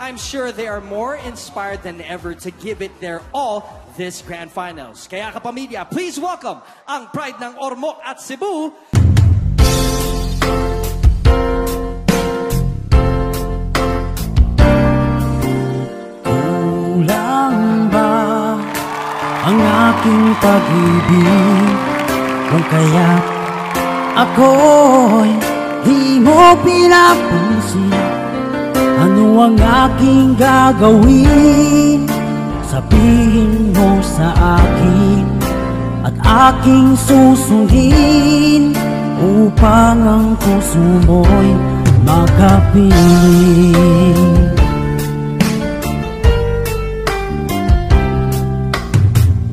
I'm sure they are more inspired than ever to give it their all this Grand Finals. Kaya kapamilya, please welcome ang Pride ng Ormoc at Cebu, kulang ba ang aking pag-ibig kung kaya't ako'y di mo pinapansin? Ano ang aking gagawin? Sabihin mo sa akin at aking susundin upang ang puso mo'y makapiling.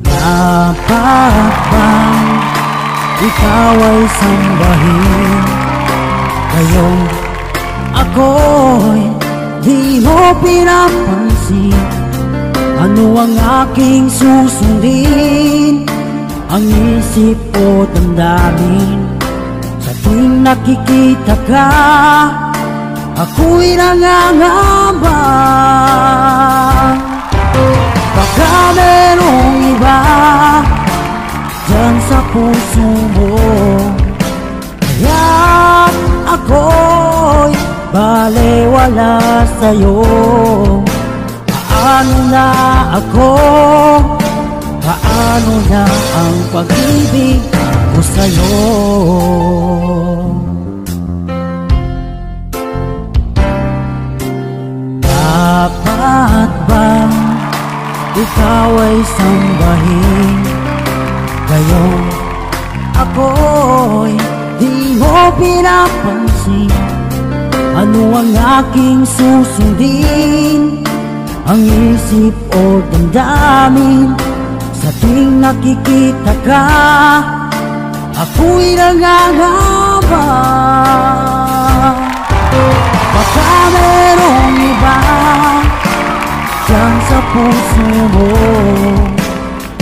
Dapat bang ikaw ay sambahin ngayong ako'y di mo pinapansin? Ano ang aking susundin? Ang isip o damdamin? Sa tuwing nakikita ka, ako'y nangangamba. Baka merong iba dyan sa puso mo, kaya't ako'y balewala sa'yo. Paano na ako? Paano na ang pag-ibig ko sa'yo? Dapat ba ikaw ay sambahin ngayong ako'y di mo pinapansin? Ano ang aking susundin? Ang isip o damdamin? Sa tuwing nakikita ka, ako'y nangangamba. Baka merong iba dyan sa puso mo,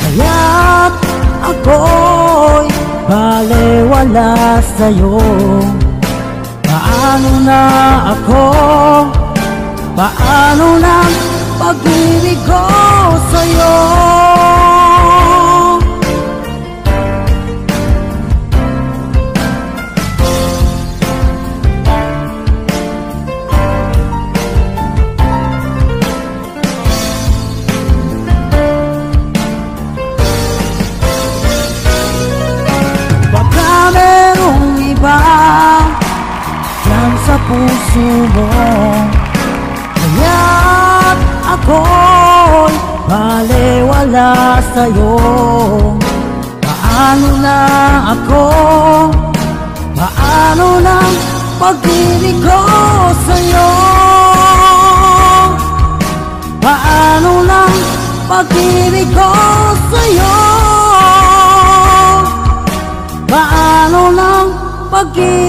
kaya't ako'y balewala sa'yo. Paano na ako? Paano na pag-ibig ko sa'yo? Baka merong iba dyan sa puso mo, kaya't ako'y balewala sa'yo. Paano na ako? Paano na pag-ibig ko sa'yo? Paano na pag-ibig ko sa'yo? Paano na pag-ibig